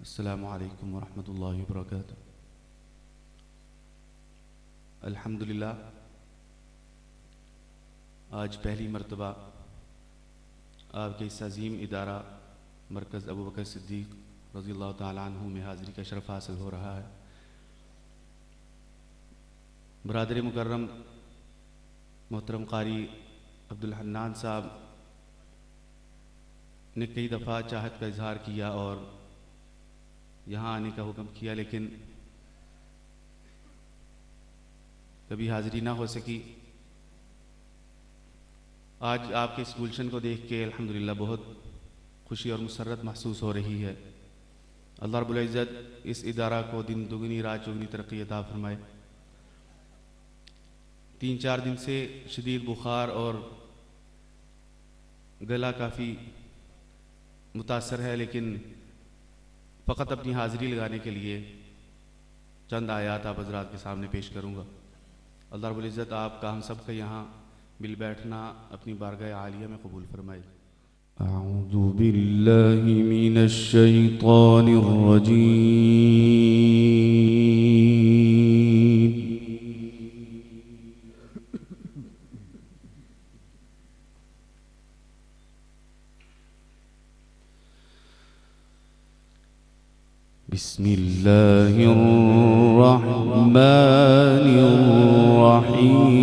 अस्सलामु अलैकुम वरहमतुल्लाहि वबरकातुहू। अल्हम्दुलिल्लाह, आज पहली मरतबा आपके इस अज़ीम इदारा मरकज़ अबू बकर सिद्दीक़ रज़ियल्लाहु ताला अन्हु में हाज़िरी का शरफ़ हासिल हो रहा है। बरादर मुकर्रम मोहतरम क़ारी अब्दुल हन्नान साहब ने कई दफ़ा चाहत का इजहार किया और यहाँ आने का हुक्म किया, लेकिन कभी हाज़िरी ना हो सकी। आज आपके इस गुलशन को देख के अल्हम्दुलिल्लाह बहुत खुशी और मुसर्रत महसूस हो रही है। अल्लाह रब्बुल इज़्ज़त इस इदारा को दिन दुगनी रात चौगनी तरक्की अता फरमाए। 3-4 दिन से शदीद बुखार और गला काफ़ी मुतासर है, लेकिन फ़कत अपनी हाज़िरी लगाने के लिए चंद आयात आप हज़रात के सामने पेश करूँगा। अल्लाह रब्बुल इज़्ज़त आपका हम सब का यहाँ मिल बैठना अपनी बारगाह आलिया में कबूल फरमाए। अऊज़ु बिल्लाहि मिनश शैतानिर रजीम। बिस्मिल्लाहिर रहमानिर रहीम।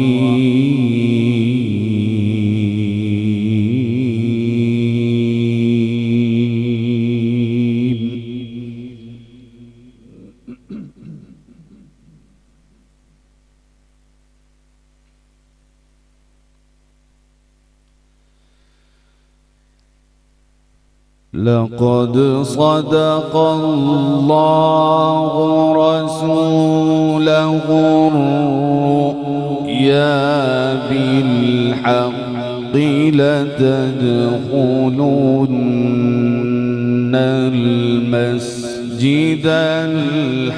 लक़द सदक़ल्लाहु रसूलहुर्रुया बिल्हक़्क़ि लतदख़ुलुन्नल मस्जिदल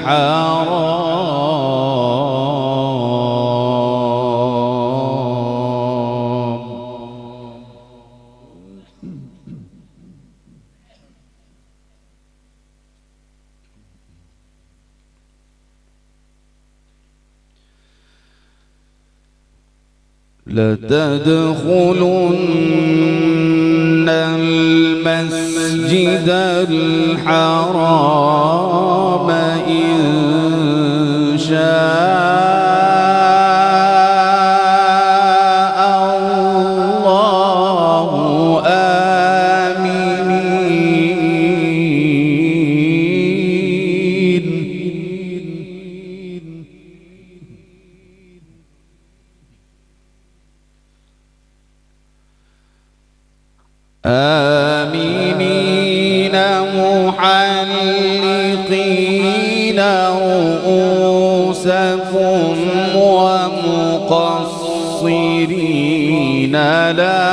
हराम لتدخلن المسجد الحرام إن شاء الله آمنين محلقين رؤوسكم ومقصرين لا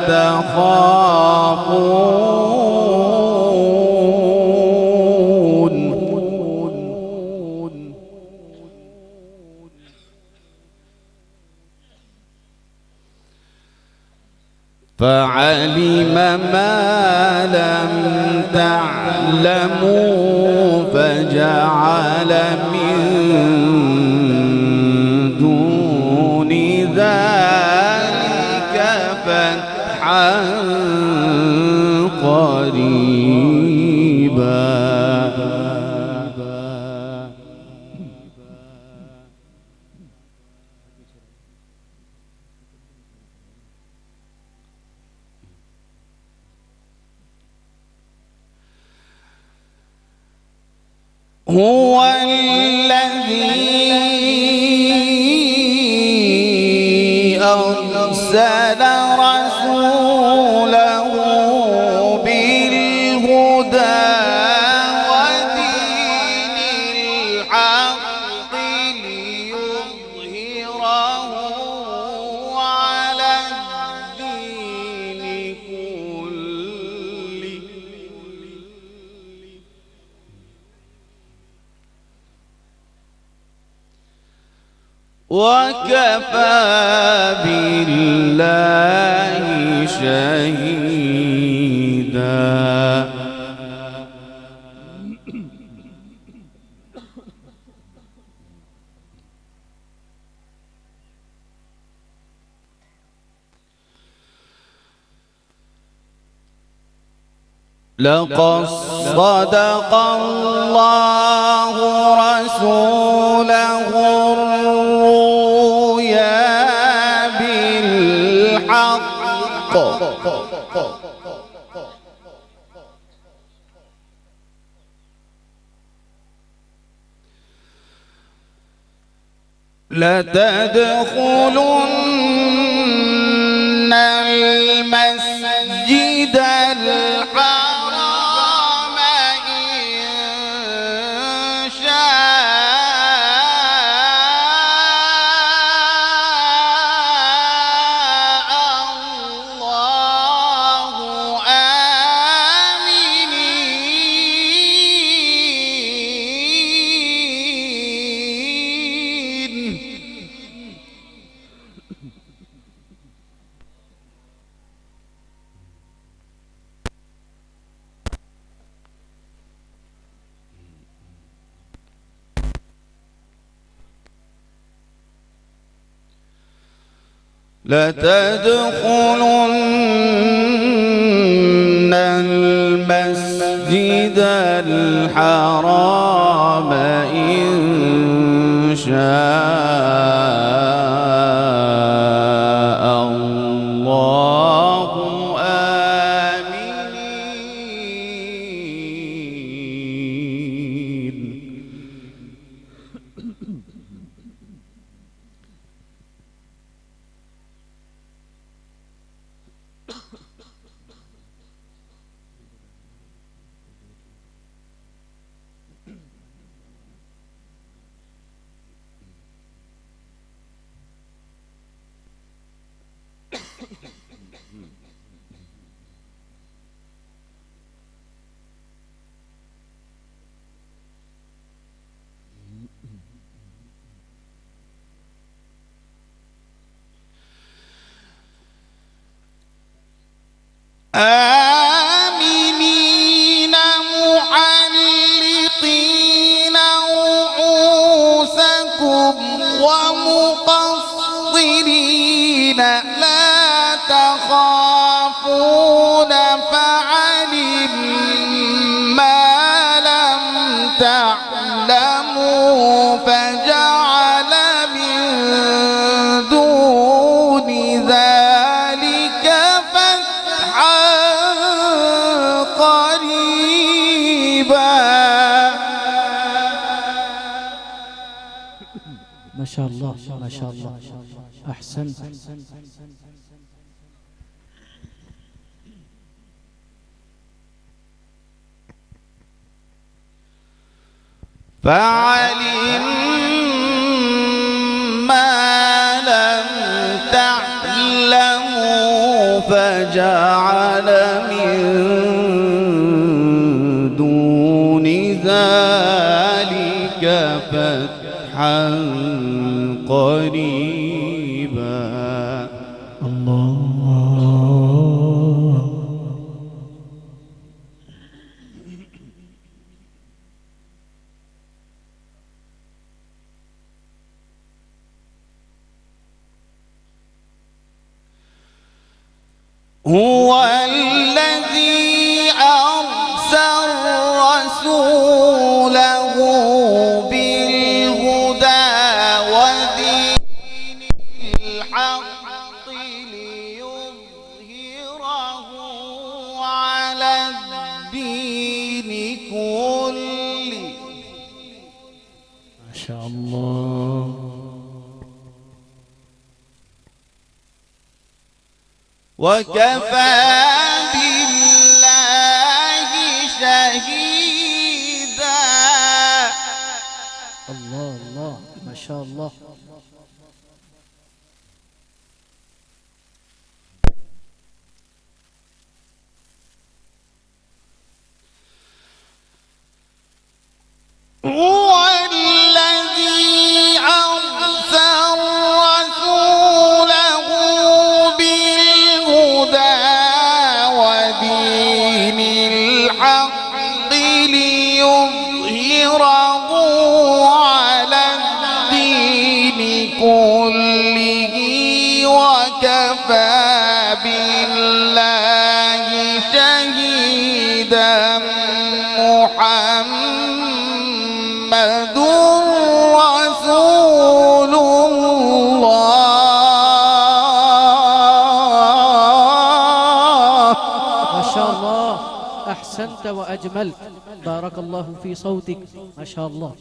تخافون فعلم ما لم تعلموا فجعل من دون ذلك فتحا قريبا هو الذي أرسل رسوله بالهدى ودين الحق ليظهره على الدين كله وكفى بالله شهيدا لقد صدق الله رسوله الرؤيا بالحق لتدخلن المسجد الحرام إن شاء الله آمنين. لتدخلن المسجد الحرام إن شاء الله آمنين. آمنين محلقين رؤوسكم ومقصرين لا تخافون فعلم ما لم تعلموا فجعل من دون ذلك فتحا قريبا. ما شاء الله ما شاء الله أحسنت. فعلم ما لم تعلموا فجعل من دون ذلك فتحا قريبا. الله. هو الذي أرسل رسوله بالهدى ودين الحق ليظهره على الدين كله. ما شاء الله. وكفى بالله شهيدا. الله الله ما شاء الله. هو الذي أرسل رسوله بالهدى ودين الحق ليظهره على الدين كله وكفى بالله شهيدا. رسول الله. ما شاء الله، أحسنت وأجملت، بارك الله في صوتك، ما شاء الله.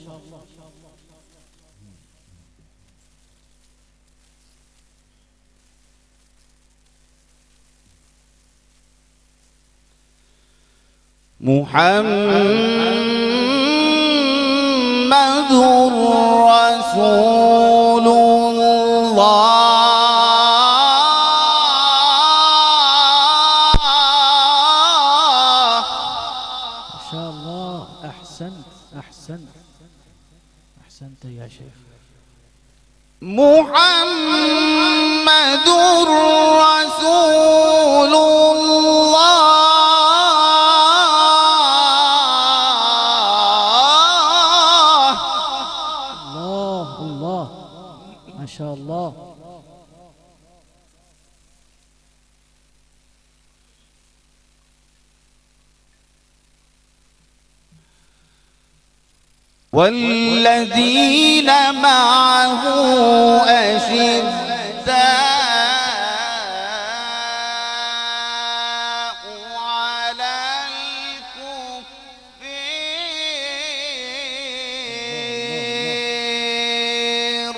محمد رسول الله. ما شاء الله، أحسنت أحسنت أحسنت يا شيخ. محمد رسول الله. الله الله، ما شاء الله. والذين معه أشداء على الكفار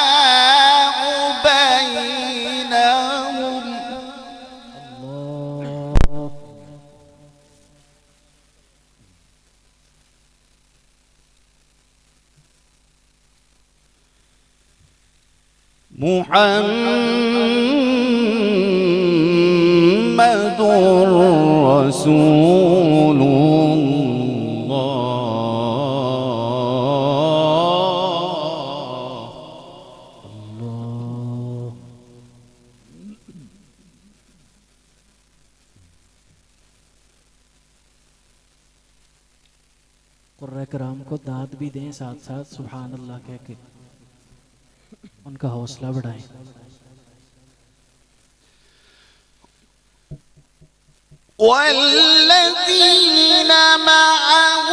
رحماء بينهم. الله. محمد رسول الله. الله. कुर्रा कराम को दाद भी दें, साथ साथ सुभान अल्लाह कह के उनका हौसला बढ़ाएं। والذين معه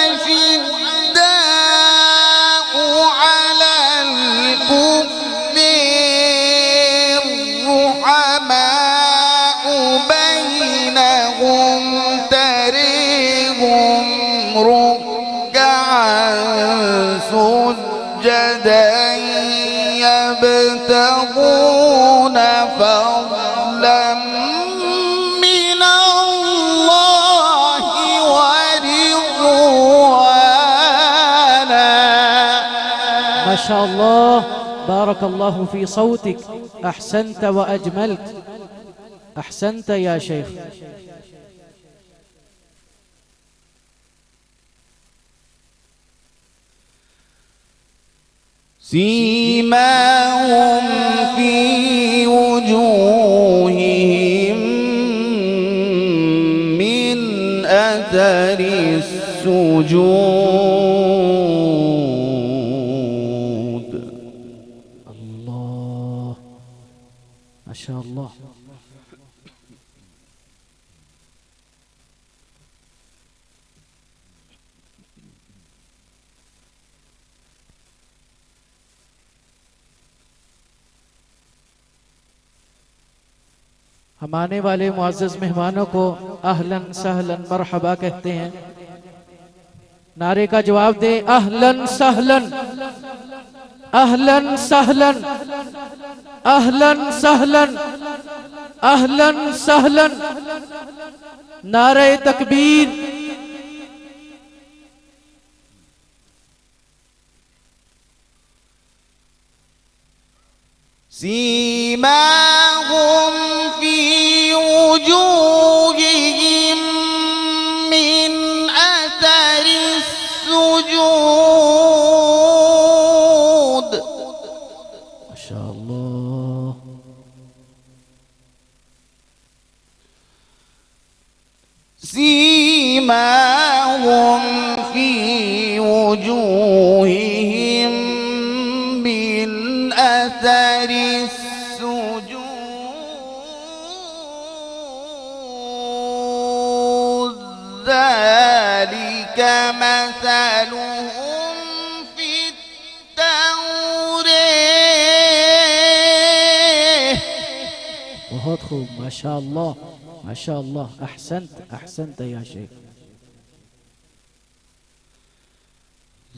أشداء على الكفار رحماء بينهم تريهم ركعا سجدا يبتغون فضلا من الله ورضوانا. ما شاء الله، بارك الله في صوتك، أحسنت وأجملت، أحسنت يا شيخ. سيماهم في وجوههم من أثر السجود. الله، ما شاء الله. हम आने वाले मुअज़्ज़ज़ मेहमानों को अहलन सहलन मरहबा कहते हैं। नारे का जवाब दे, अहलन सहलन, अहलन सहलन, अहलन सहलन, अहलन सहलन। नारे तकबीर। سيماهم في وجوههم من أثر السجود. ما شاء الله. سيماهم في وجوههم من أثر السجود ذلك مثلهم في التوراة. बहुत खूब माशाअल्लाह माशाअल्लाह अहसनत अहसनत या शेख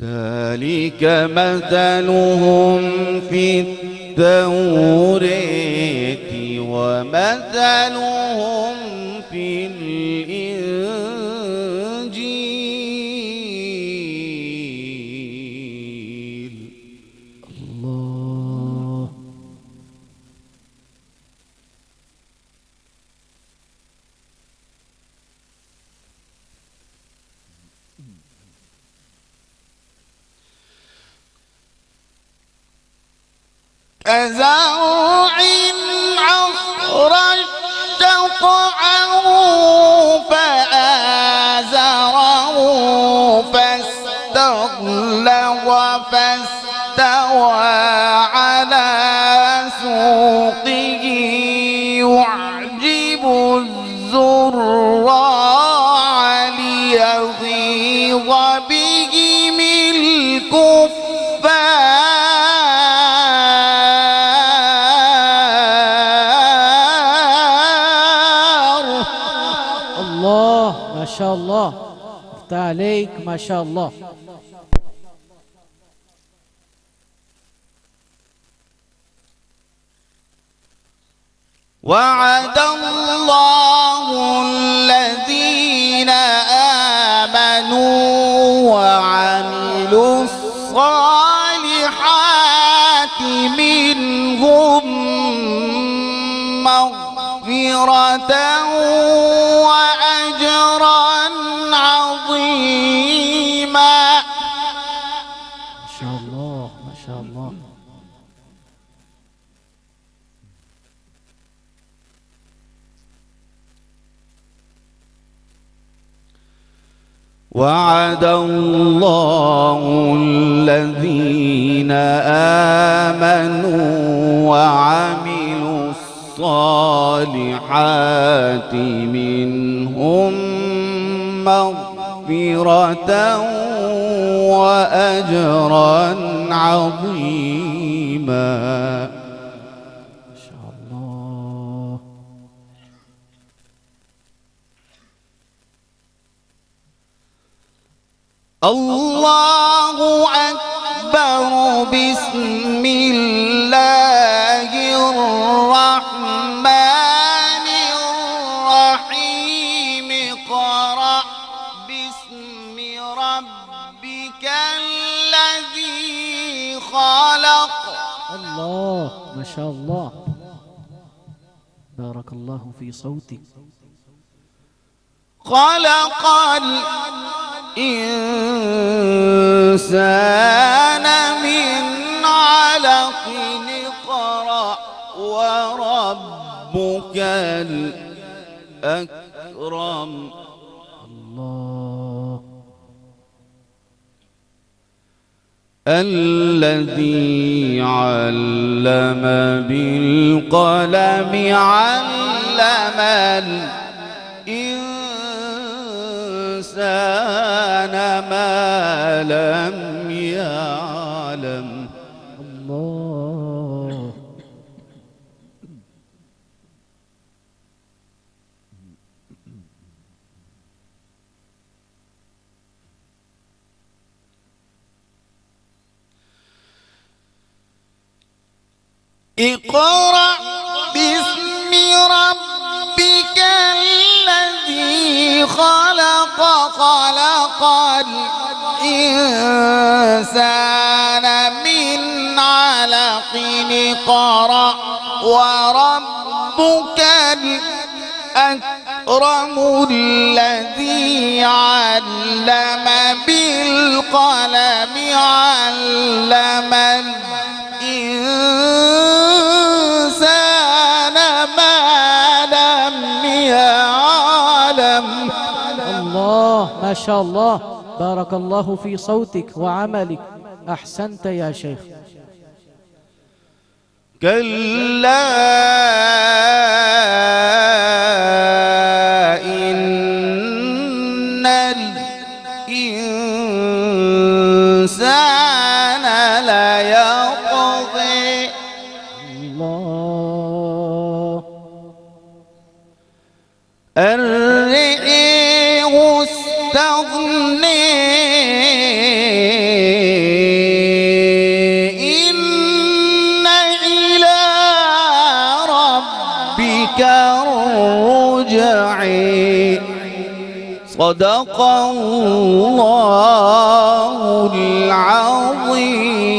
ذلك مثلهم في التوراة ومثلهم في الإنجيل. الله كزرع أخرج شطأه فآزره فاستغلظ فاستوى على سوقه يعجب الزراع ليغيظ بهم الكفار. الله ما شاء الله افتح عليك ما شاء الله وعد الله الذين آمنوا وعملوا الصالحات منهم مغفرة وأجرا عظيما. ما شاء الله ما شاء الله وعد الله الذين آمنوا وعملوا الصالحات منهم مغفرة وأجرا عظيما. ما شاء الله الله أكبر. بسم الله الرحمن الرحيم. اقرأ باسم ربك الذي خلق. الله ما شاء الله بارك الله في صوتك خلق الإنسان من علق. اقرأ وربك الأكرم. الله الذي علم بالقلم علم الإنسان ما لم يعلم. الله اقرأ باسم ربك الذي خلق. خلق الإنسان من علق. اقرأ وربك الأكرم الذي علم بالقلم علم الإنسان ما لم يعلم. الله ما شاء الله بارك الله في صوتك وعملك أحسنت يا شيخ كلا إن الرئيق استغني إن إلى ربك الرجعي. صدق الله العظيم.